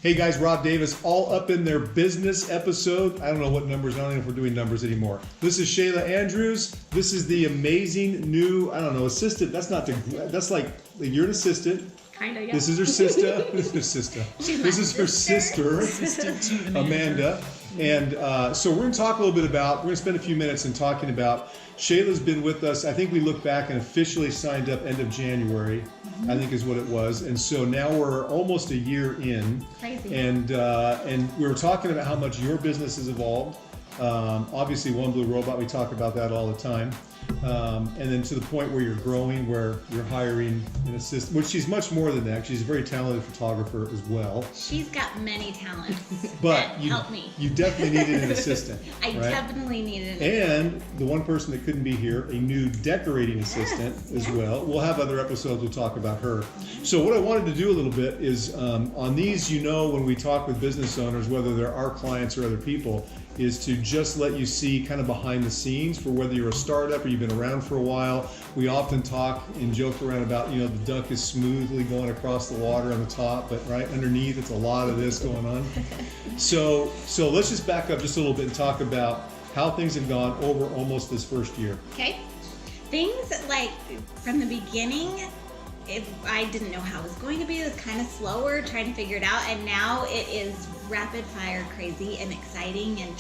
Hey guys, Rob Davis, all up in their business episode. I don't know what numbers, I don't know if we're doing numbers anymore. This is Shayla Andrews. This is the amazing new, I don't know, assistant. That's like, you're an assistant. Kind of, yeah. This is her sister. This is her sister, Assistant to the Amanda. And so we're going to talk a little bit about, we're going to spend a few minutes in talking about, Shayla's been with us, I think we look back and officially signed up end of January, I think is what it was. And so now we're almost a year in. Crazy. And we were talking about how much your business has evolved. Obviously, One Blue Robot, we talk about that all the time. And then to the point where you're growing, where you're hiring an assistant, which she's much more than that. She's a very talented photographer as well. She's got many talents. But that help me. You definitely needed an assistant. I right? definitely needed an And the one person that couldn't be here, a new decorating assistant as well. We'll have other episodes we'll talk about her. So what I wanted to do a little bit is on these, when we talk with business owners, whether they're our clients or other people, is to just let you see kind of behind the scenes for whether you're a startup or you've been around for a while. We often talk and joke around about, the duck is smoothly going across the water on the top, but right underneath it's a lot of this going on. So let's just back up just a little bit and talk about how things have gone over almost this first year. Okay. Things like from the beginning, I didn't know how it was going to be. It was kind of slower, trying to figure it out, and now it is rapid fire crazy and exciting, and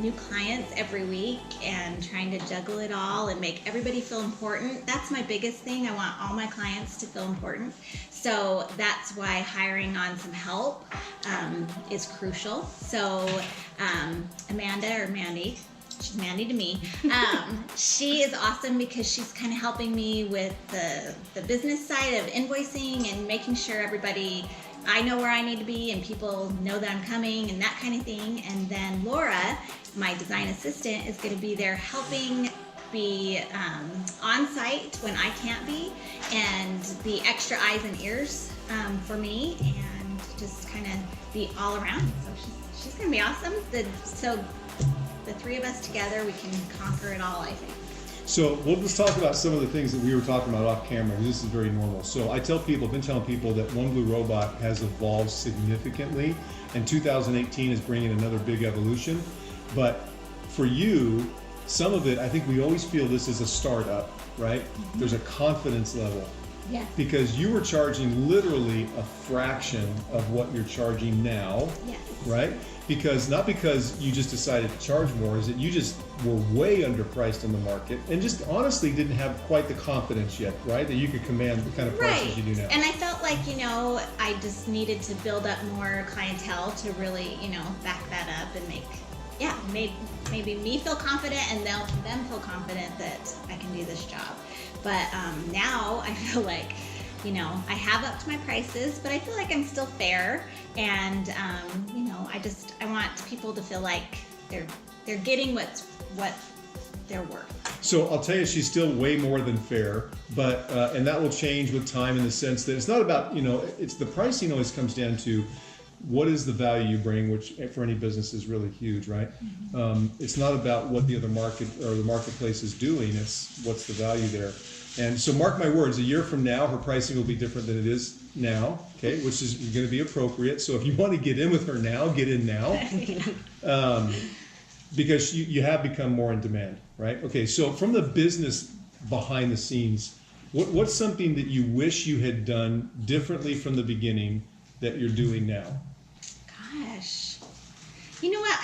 new clients every week, and trying to juggle it all and make everybody feel important. That's my biggest thing. I want all my clients to feel important. So that's why hiring on some help is crucial. So Amanda, or Mandy, she's Mandy to me. She is awesome because she's kind of helping me with the business side of invoicing and making sure I know where I need to be and people know that I'm coming and that kind of thing. And then Laura, my design assistant, is going to be there helping be on site when I can't be, and the extra eyes and ears for me, and just kind of be all around. So she's going to be awesome. So the three of us together, we can conquer it all, I think. So let's talk about some of the things that we were talking about off camera, because this is very normal. So I've been telling people that One Blue Robot has evolved significantly, and 2018 is bringing another big evolution. But for you, some of it, I think we always feel this is a startup, right? Mm-hmm. There's a confidence level. Yeah. Because you were charging literally a fraction of what you're charging now, yes. Right? Not because you just decided to charge more, is that you just were way underpriced in the market and just honestly didn't have quite the confidence yet, right? That you could command the kind of prices you do now. And I felt like, I just needed to build up more clientele to really, back that up and maybe me feel confident and them feel confident that I can do this job. But now I feel like, I have upped my prices, but I feel like I'm still fair, and I want people to feel like they're getting what they're worth. So I'll tell you, she's still way more than fair, but and that will change with time in the sense that it's not about it's the pricing always comes down to what is the value you bring, which for any business is really huge, right? Mm-hmm. It's not about what the other market or the marketplace is doing; it's what's the value there. And so mark my words, a year from now, her pricing will be different than it is now, okay, which is going to be appropriate. So if you want to get in with her now, get in now. Because you have become more in demand, right? Okay, so from the business behind the scenes, what's something that you wish you had done differently from the beginning that you're doing now? Gosh. You know what?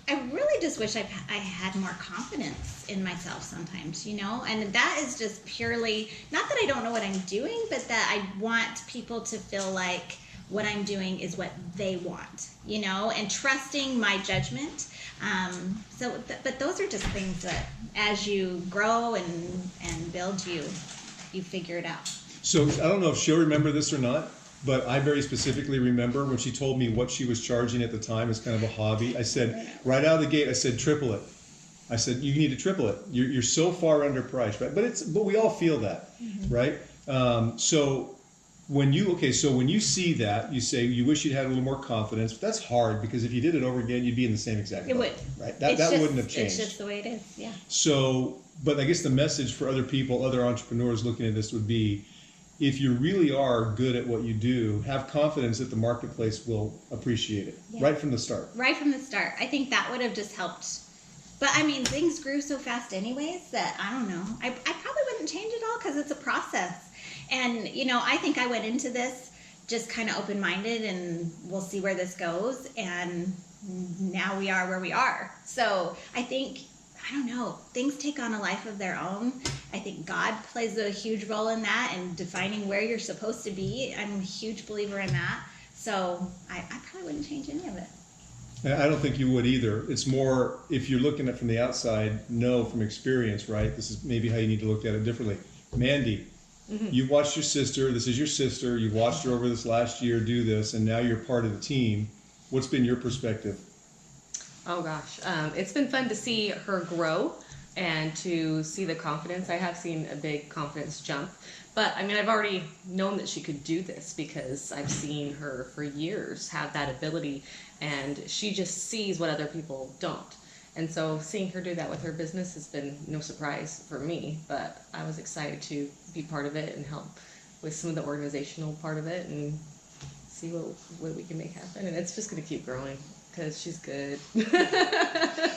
I really just wish I had more confidence in myself sometimes, and that is just purely, not that I don't know what I'm doing, but that I want people to feel like what I'm doing is what they want, and trusting my judgment. But those are just things that as you grow and build, you figure it out. So I don't know if she'll remember this or not, but I very specifically remember when she told me what she was charging at the time as kind of a hobby. I said, right out of the gate, I said, triple it. I said, you need to triple it. You're so far underpriced, right? But we all feel that, mm-hmm. Right? So when you see that, you say you wish you'd had a little more confidence. But that's hard, because if you did it over again, you'd be in the same exact boat, right? That wouldn't have changed. It's just the way it is, yeah. So, but I guess the message for other people, other entrepreneurs looking at this would be, if you really are good at what you do, have confidence that the marketplace will appreciate it right from the start. Right from the start. I think that would have just helped. But I mean, things grew so fast anyways that I don't know. I probably wouldn't change it all because it's a process. And, you know, I think I went into this just kind of open-minded and we'll see where this goes. And now we are where we are. So I think, I don't know, things take on a life of their own. I think God plays a huge role in that and defining where you're supposed to be. I'm a huge believer in that. So I probably wouldn't change any of it. I don't think you would either. It's more, if you're looking at it from the outside, know from experience, right? This is maybe how you need to look at it differently. Mandy, you've watched your sister. This is your sister. You've watched her over this last year do this, and now you're part of the team. What's been your perspective? Oh gosh, it's been fun to see her grow and to see the confidence. I have seen a big confidence jump, but I mean, I've already known that she could do this because I've seen her for years have that ability, and she just sees what other people don't. And so seeing her do that with her business has been no surprise for me, but I was excited to be part of it and help with some of the organizational part of it and see what we can make happen. And it's just going to keep growing because she's good.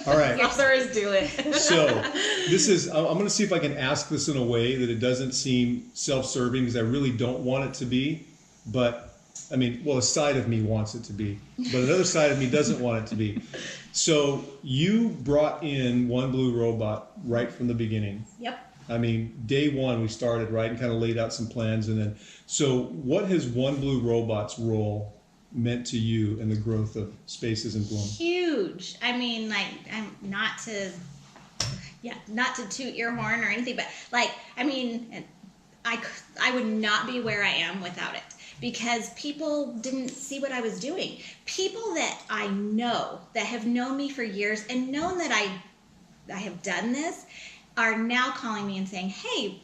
All right. All there is to it. So this is, I'm going to see if I can ask this in a way that it doesn't seem self-serving, because I really don't want it to be. But I mean, well, a side of me wants it to be, but another side of me doesn't want it to be. So you brought in One Blue Robot right from the beginning. Yep. I mean, day one we started, right, and kind of laid out some plans. And then, so what has One Blue Robot's role meant to you in the growth of Spaces in Bloom? Huge. I mean, like, I'm not to toot your horn or anything, but like, I mean, I would not be where I am without it, because people didn't see what I was doing. People that I know, that have known me for years and known that I have done this, are now calling me and saying, hey,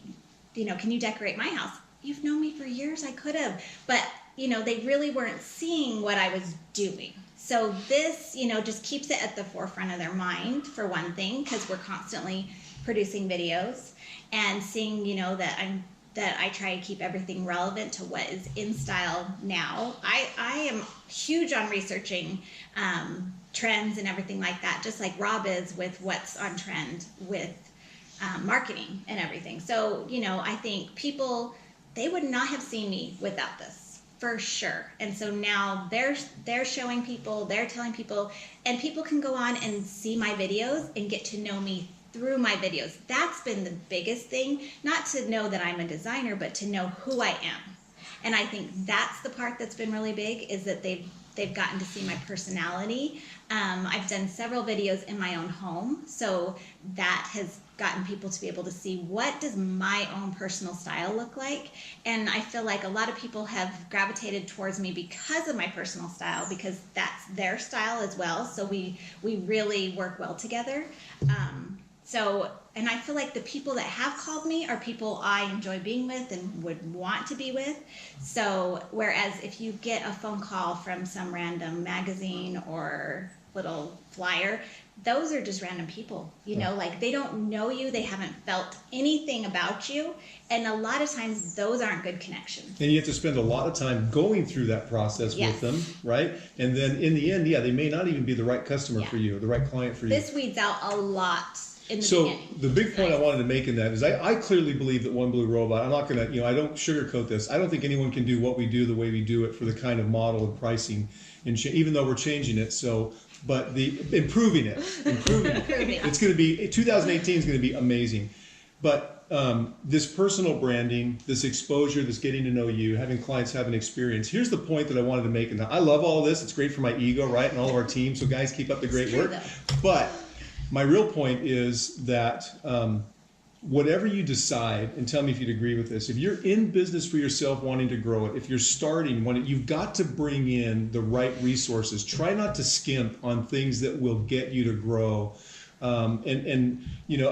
you know, can you decorate my house? You've known me for years, I could have. But, you know, they really weren't seeing what I was doing. So this, you know, just keeps it at the forefront of their mind, for one thing, because we're constantly producing videos and seeing, you know, that I try to keep everything relevant to what is in style now. I am huge on researching trends and everything like that, just like Rob is with what's on trend with marketing and everything. So, you know, I think people, they would not have seen me without this, for sure. And so now they're showing people, they're telling people, and people can go on and see my videos and get to know me through my videos. That's been the biggest thing, not to know that I'm a designer, but to know who I am. And I think that's the part that's been really big, is that they've gotten to see my personality. I've done several videos in my own home, so that has gotten people to be able to see, what does my own personal style look like. And I feel like a lot of people have gravitated towards me because of my personal style, because that's their style as well. So we really work well together. And I feel like the people that have called me are people I enjoy being with and would want to be with. So whereas if you get a phone call from some random magazine or little flyer, those are just random people, you know, like they don't know you, they haven't felt anything about you, and a lot of times those aren't good connections. And you have to spend a lot of time going through that process with them, right? And then in the end, they may not even be the right customer for you, the right client for you. This weeds out a lot in the beginning. So the big point I wanted to make in that is I clearly believe that One Blue Robot, I'm not going to, I don't sugarcoat this. I don't think anyone can do what we do the way we do it for the kind of model and pricing, and even though we're changing it. So, but improving it. It's going to be, 2018 is going to be amazing. But this personal branding, this exposure, this getting to know you, having clients have an experience. Here's the point that I wanted to make. And I love all this. It's great for my ego, right? And all of our team. So guys, keep up the great work. But my real point is that whatever you decide, and tell me if you'd agree with this, if you're in business for yourself wanting to grow it, if you're starting, you've got to bring in the right resources. Try not to skimp on things that will get you to grow. And you know,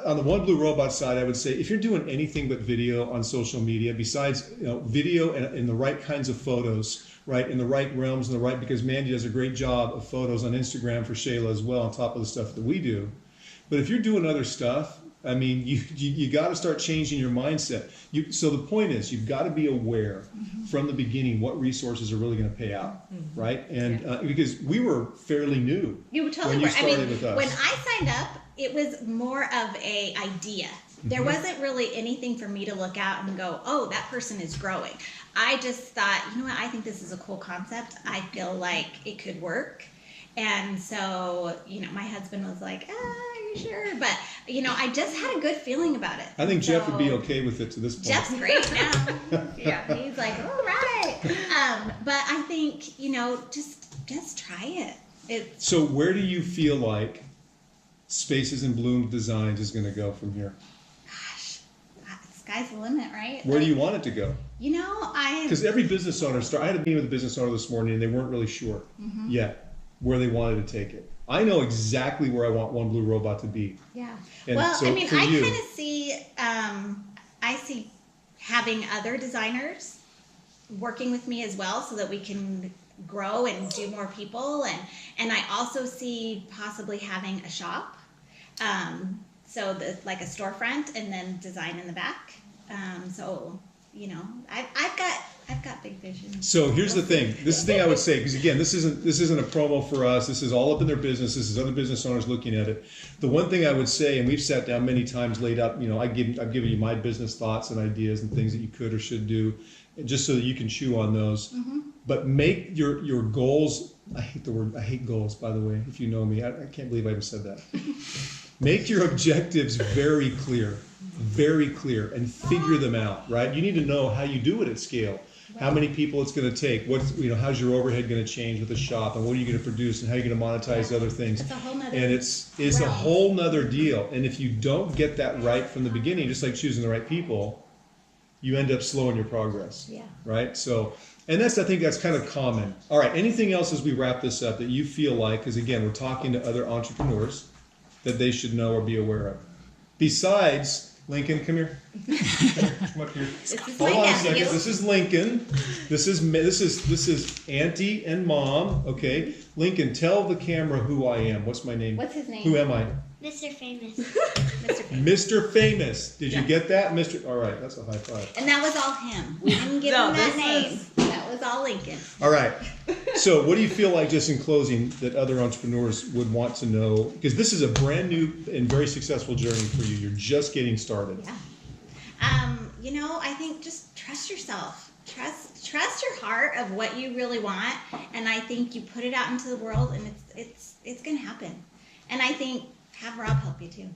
on the One Blue Robot side, I would say if you're doing anything but video on social media, besides video and the right kinds of photos, right, in the right realms, and because Mandy does a great job of photos on Instagram for Shayla as well, on top of the stuff that we do. But if you're doing other stuff, I mean, you got to start changing your mindset. So the point is, you've got to be aware from the beginning what resources are really going to pay out, right? And because we were fairly new You totally when you were. I started mean, with us. when I signed up, it was more of a idea. There wasn't really anything for me to look out and go, oh, that person is growing. I just thought, you know what, I think this is a cool concept. I feel like it could work. And so, you know, my husband was like, are you sure? But, you know, I just had a good feeling about it. I think Jeff would be So, okay with it to this point. Jeff's great now. Yeah, he's like, all right. But I think, you know, just try it. It's So where do you feel like Spaces in Bloom Designs is going to go from here? gosh, sky's the limit, right? Where do Like, you want it to go? You know, Because every business owner, I had a meeting with a business owner this morning, and they weren't really sure yet where they wanted to take it. I know exactly where I want One Blue Robot to be. yeah. And Well, so I mean, for I you- kind of see, I see having other designers working with me as well, so that we can grow and do more people, and I also see possibly having a shop, so like a storefront, and then design in the back. So you know, I've got big visions. So here's the thing. This is the thing I would say, because again, this isn't a promo for us. This is all up in their business. This is other business owners looking at it. The one thing I would say, and we've sat down many times, laid out, you know, I've given you my business thoughts and ideas and things that you could or should do, just so that you can chew on those. But make your goals. I hate goals, by the way. If you know me, I can't believe I even said that. Make your objectives very clear, and figure them out. Right? You need to know how you do it at scale. How many people it's going to take? How's your overhead going to change with the shop, and what are you going to produce, and how are you going to monetize other things? It's a whole nother. And it's a realm. whole nother deal. And if you don't get that right from the beginning, just like choosing the right people, you end up slowing your progress. Yeah. Right? So, and I think that's kind of common. All right, anything else as we wrap this up that you feel like, because again, we're talking to other entrepreneurs, that they should know or be aware of? Besides, Lincoln, come here. Come up here. This is Hold my on a nephew. second. This is Lincoln. This is Auntie and Mom. Okay, Lincoln, tell the camera who I am. What's my name? What's his name? Who am I? Mr. Famous. Mr. Payne. Mr. Famous. Did you Yeah. get that, Mr.? All right, that's a high five. And that was all him. We didn't give No, him that this name. That was all Lincoln. All right. So, what do you feel like, just in closing, that other entrepreneurs would want to know? Because this is a brand new and very successful journey for you. You're just getting started. Yeah. You know, I think just trust yourself. Trust your heart of what you really want, and I think you put it out into the world, and it's gonna happen. And I think have Rob help you too.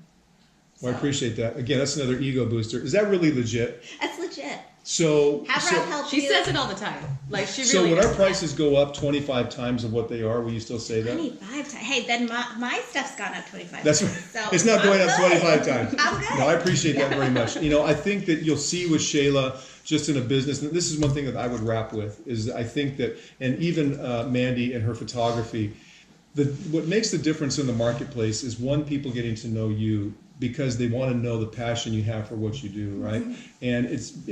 Well, I So, appreciate that. Again, that's another ego booster. Is that really legit? That's legit. So, Have Rob help She you. says it all the time. Like she so really when our does. prices go up 25 times of what they are, will you still say that? 25 times. Hey, then my stuff's gone up 25 That's times. right. So It's not going I'm up good. 25 times. I'm good. No, I appreciate that very much. You know, I think that you'll see with Shayla, just in a business, and this is one thing that I would wrap with, is I think that, and even Mandy and her photography, what makes the difference in the marketplace is, one, people getting to know you because they want to know the passion you have for what you do, right? And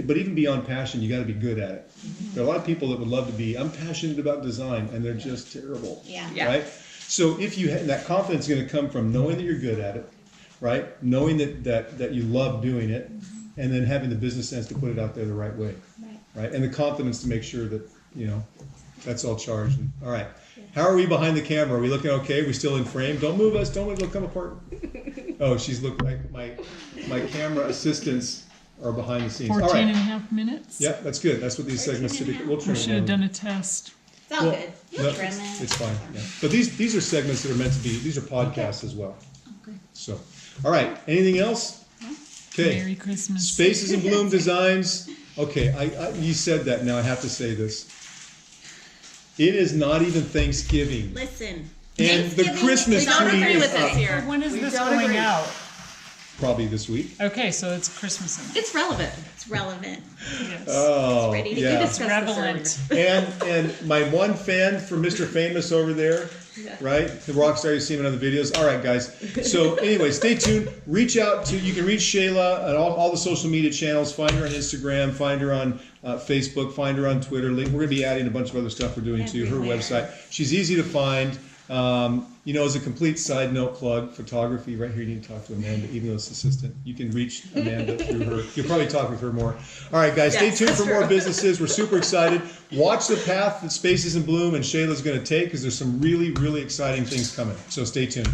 but even beyond passion, you got to be good at it. There are a lot of people that would love to be, I'm passionate about design, and they're just terrible. Yeah. Yeah. Right? So if you that confidence is going to come from knowing that you're good at it, right? Knowing that you love doing it, and then having the business sense to put it out there the right way, right? And the confidence to make sure that, you know, that's all charged. All right. How are we behind the camera? Are we looking okay? Are we still in frame? Don't move us. Don't look, come apart. Oh, she's looking like my camera assistants are behind the scenes. 14 All right. and a half minutes. Yep, that's good. That's what these 14 segments should be. and a half. We'll trim We it should have down. done a test. It's all Well, good. no, You'll trim it. it's fine. Yeah. But these are segments that are meant to be. These are podcasts as well. Okay. So, all right. Anything else? Okay. Merry Christmas. Spaces in Bloom Designs. Okay, you said that. Now I have to say this. It is not even Thanksgiving, Listen. and the Thanksgiving Christmas is We don't tree agree is with this up. here. When is We this don't going agree. out? Probably this week. Okay, so it's Christmas. It's relevant. It's relevant. Yes. Oh, ready to We yeah. discussed this Relevant. And my one fan for Mr. Famous over there, right? The rock star you've seen in other videos. All right, guys. So anyway, stay tuned. Reach out to, you can reach Shayla on all the social media channels. Find her on Instagram. Find her on Facebook. Find her on Twitter. We're going to be adding a bunch of other stuff we're doing to her Everywhere. website. She's easy to find. You know, as a complete side note plug, photography, right here, you need to talk to Amanda, even though it's assistant. You can reach Amanda through her. You'll probably talk with her more. All right, guys, stay Yes, tuned that's for more true. businesses. We're super excited. Watch the path that Spaces in Bloom and Shayla's going to take because there's some really, really exciting things coming. So stay tuned.